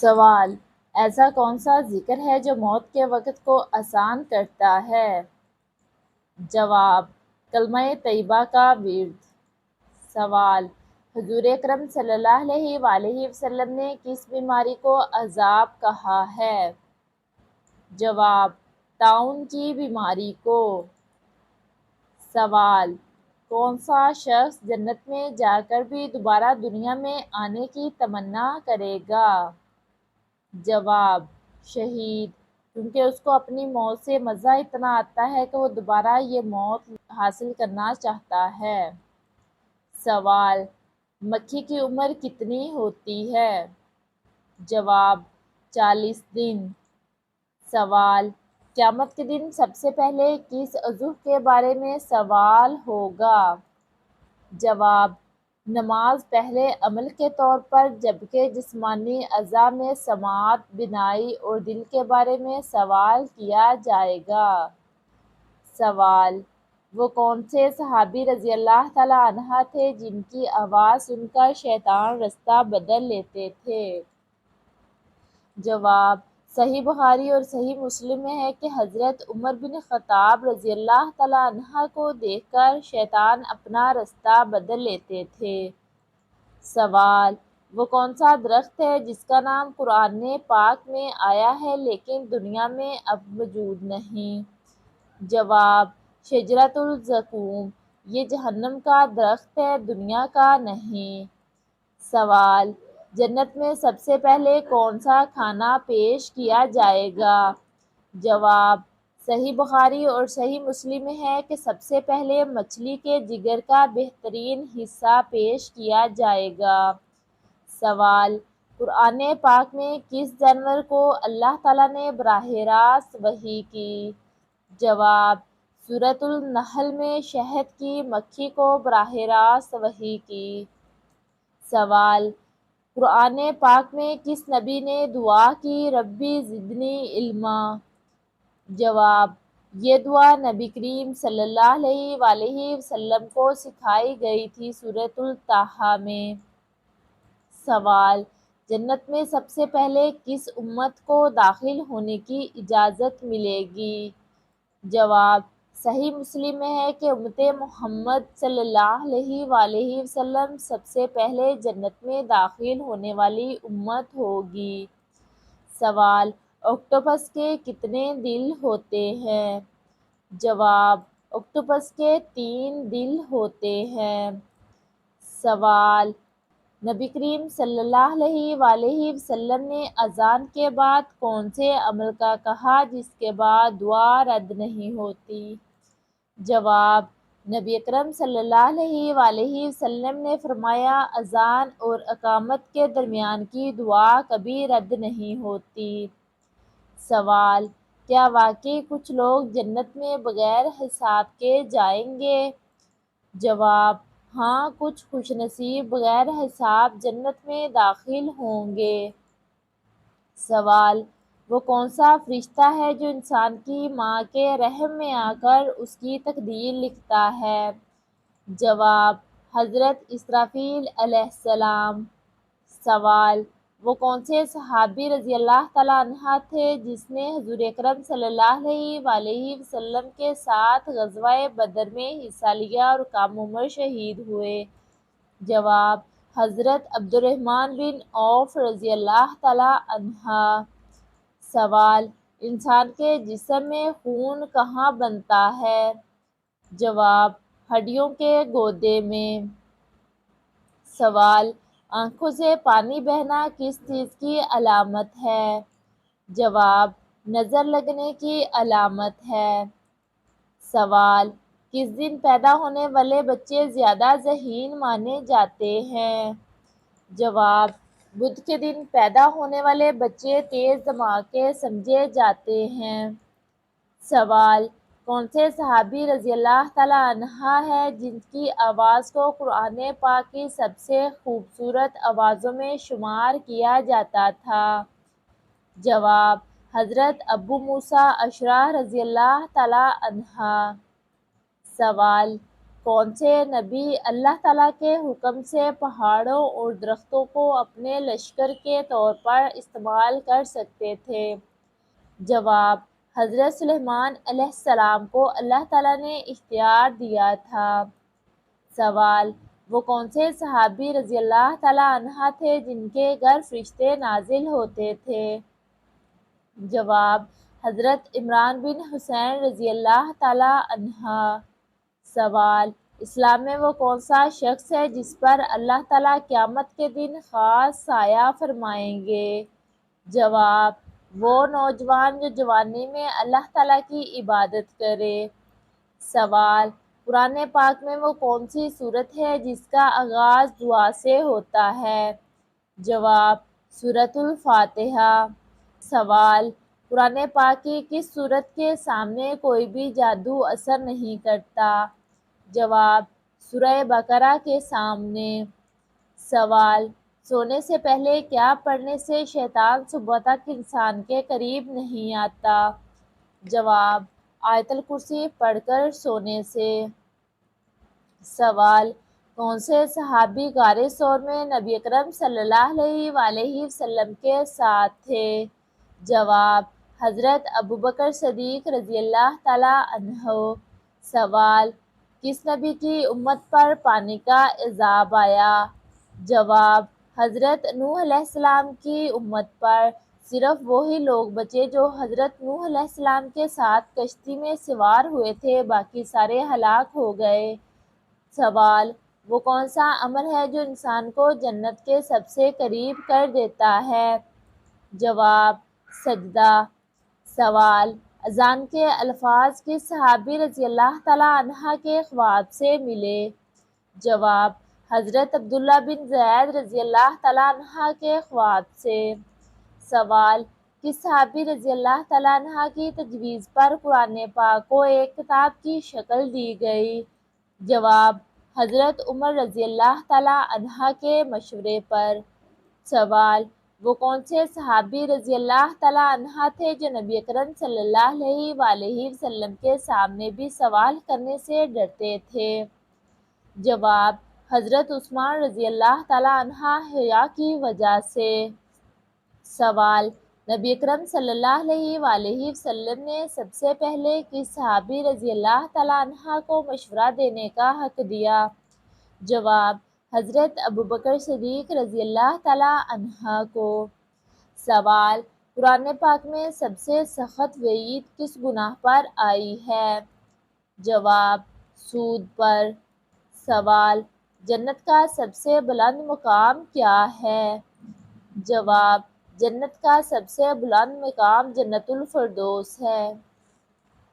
سوال: ایسا کون سا ذکر ہے جو موت کے وقت کو آسان کرتا ہے؟ جواب: کلمہ طیبہ کا ورد۔ سوال: حضور اکرم صلی اللہ علیہ وآلہ وسلم نے کس بیماری کو عذاب کہا ہے؟ جواب: طاعون کی بیماری کو۔ سوال: کون سا شخص جنت میں جا کر بھی دوبارہ دنیا میں آنے کی تمنا کرے گا؟ جواب: شہید، کیونکہ اس کو اپنی موت سے مزہ اتنا آتا ہے کہ وہ دوبارہ یہ موت حاصل کرنا چاہتا ہے۔ سوال: مکھی کی عمر کتنی ہوتی ہے؟ جواب: 40 دن۔ سوال: قیامت کے دن سب سے پہلے کس عضو کے بارے میں سوال ہوگا؟ جواب: نماز پہلے عمل کے طور پر، جبکہ جسمانی اعضاء میں سماعت، بینائی اور دل کے بارے میں سوال کیا جائے گا۔ سوال: وہ کون سے صحابی رضی اللہ تعالیٰ عنہ تھے جن کی آواز سن کر شیطان رستہ بدل لیتے تھے؟ جواب: صحیح بخاری اور صحیح مسلم میں ہے کہ حضرت عمر بن خطاب رضی اللہ تعالیٰ عنہ کو دیکھ کر شیطان اپنا رستہ بدل لیتے تھے۔ سوال: وہ کون سا درخت ہے جس کا نام قرآن پاک میں آیا ہے لیکن دنیا میں اب موجود نہیں؟ جواب: شجرۃ الزقوم۔ یہ جہنم کا درخت ہے، دنیا کا نہیں۔ سوال: جنت میں سب سے پہلے کون سا کھانا پیش کیا جائے گا؟ جواب: صحیح بخاری اور صحیح مسلم میں ہے کہ سب سے پہلے مچھلی کے جگر کا بہترین حصہ پیش کیا جائے گا۔ سوال: قرآن پاک میں کس جانور کو اللہ تعالیٰ نے براہ راست وحی کی؟ جواب: سورۃ النحل میں شہد کی مکھی کو براہ راست وحی کی۔ سوال: قرآن پاک میں کس نبی نے دعا کی ربی زدنی علما؟ جواب: یہ دعا نبی کریم صلی اللہ علیہ وآلہ وسلم کو سکھائی گئی تھی سورۃ الطٰہٰ میں۔ سوال: جنت میں سب سے پہلے کس امت کو داخل ہونے کی اجازت ملے گی؟ جواب: صحیح مسلم میں ہے کہ امت محمد صلی اللہ علیہ وآلہ وسلم سب سے پہلے جنت میں داخل ہونے والی امت ہوگی۔ سوال: آکٹوپس کے کتنے دل ہوتے ہیں؟ جواب: آکٹوپس کے 3 دل ہوتے ہیں۔ سوال: نبی کریم صلی اللہ علیہ وآلہ وسلم نے اذان کے بعد کون سے عمل کا کہا جس کے بعد دعا رد نہیں ہوتی؟ جواب: نبی اکرم صلی اللہ علیہ وآلہ وسلم نے فرمایا، اذان اور اقامت کے درمیان کی دعا کبھی رد نہیں ہوتی۔ سوال: کیا واقعی کچھ لوگ جنت میں بغیر حساب کے جائیں گے؟ جواب: ہاں، کچھ خوش نصیب بغیر حساب جنت میں داخل ہوں گے۔ سوال: وہ کون سا فرشتہ ہے جو انسان کی ماں کے رحم میں آ کر اس کی تقدیر لکھتا ہے؟ جواب: حضرت اسرافیل علیہ السلام۔ سوال: وہ کون سے صحابی رضی اللہ تعالیٰ عنہ تھے جس نے حضور اکرم صلی اللہ علیہ وآلہ وسلم کے ساتھ غزوہ بدر میں حصہ لیا اور کم عمر شہید ہوئے؟ جواب: حضرت عبدالرحمن بن عوف رضی اللہ تعالیٰ عنہ۔ سوال: انسان کے جسم میں خون کہاں بنتا ہے؟ جواب: ہڈیوں کے گودے میں۔ سوال: آنکھوں سے پانی بہنا کس چیز کی علامت ہے؟ جواب: نظر لگنے کی علامت ہے۔ سوال: کس دن پیدا ہونے والے بچے زیادہ ذہین مانے جاتے ہیں؟ جواب: بدھ کے دن پیدا ہونے والے بچے تیز دماغ کے سمجھے جاتے ہیں۔ سوال: کون سے صحابی رضی اللہ تعالیٰ عنہ ہیں جن کی آواز کو قرآن پاک کی سب سے خوبصورت آوازوں میں شمار کیا جاتا تھا؟ جواب: حضرت ابو موسیٰ اشعری رضی اللہ تعالیٰ عنہ۔ سوال: کون سے نبی اللہ تعالیٰ کے حکم سے پہاڑوں اور درختوں کو اپنے لشکر کے طور پر استعمال کر سکتے تھے؟ جواب: حضرت سلیمان علیہ السلام کو اللہ تعالیٰ نے اختیار دیا تھا۔ سوال: وہ کون سے صحابی رضی اللہ تعالیٰ عنہ تھے جن کے گھر فرشتے نازل ہوتے تھے؟ جواب: حضرت عمران بن حسین رضی اللہ تعالیٰ عنہ۔ سوال: اسلام میں وہ کون سا شخص ہے جس پر اللہ تعالیٰ قیامت کے دن خاص سایہ فرمائیں گے؟ جواب: وہ نوجوان جو جوانی میں اللہ تعالیٰ کی عبادت کرے۔ سوال: قرآن پاک میں وہ کون سی سورت ہے جس کا آغاز دعا سے ہوتا ہے؟ جواب: سورۃ الفاتحہ۔ سوال: قرآن پاک کی کس سورت کے سامنے کوئی بھی جادو اثر نہیں کرتا؟ جواب: سورہ بقرہ کے سامنے۔ سوال: سونے سے پہلے کیا پڑھنے سے شیطان صبح تک انسان کے قریب نہیں آتا؟ جواب: آیت الکرسی پڑھ کر سونے سے۔ سوال: کون سے صحابی غار ثور میں نبی اکرم صلی اللہ علیہ وآلہ وسلم کے ساتھ تھے؟ جواب: حضرت ابوبکر صدیق رضی اللہ تعالیٰ عنہ۔ سوال: کس نبی کی امت پر پانی کا عذاب آیا؟ جواب: حضرت نوح علیہ السلام کی امت پر۔ صرف وہی لوگ بچے جو حضرت نوح علیہ السلام کے ساتھ کشتی میں سوار ہوئے تھے، باقی سارے ہلاک ہو گئے۔ سوال: وہ کون سا عمل ہے جو انسان کو جنت کے سب سے قریب کر دیتا ہے؟ جواب: سجدہ۔ سوال: اذان کے الفاظ کس صحابی رضی اللہ تعالیٰ عنہ کے خواب سے ملے؟ جواب: حضرت عبداللہ بن زید رضی اللہ تعالیٰ عنہ کے خواب سے۔ سوال: کس صحابی رضی اللہ تعالیٰ عنہ کی تجویز پر قرآن پاک کو ایک کتاب کی شکل دی گئی؟ جواب: حضرت عمر رضی اللہ تعالیٰ عنہ کے مشورے پر۔ سوال: وہ کون سے صحابی رضی اللہ تعالیٰ عنہ تھے جو نبی اکرم صلی اللہ علیہ وآلہ وسلم کے سامنے بھی سوال کرنے سے ڈرتے تھے؟ جواب: حضرت عثمان رضی اللہ تعالیٰ عنہ حیا کی وجہ سے۔ سوال: نبی اکرم صلی اللہ علیہ وآلہ وسلم نے سب سے پہلے کس صحابی رضی اللہ تعالیٰ عنہ کو مشورہ دینے کا حق دیا؟ جواب: حضرت ابوبکر صدیق رضی اللہ تعالیٰ عنہ کو۔ سوال: قرآن پاک میں سب سے سخت وعید کس گناہ پر آئی ہے؟ جواب: سود پر۔ سوال: جنت کا سب سے بلند مقام کیا ہے؟ جواب: جنت کا سب سے بلند مقام جنت الفردوس ہے۔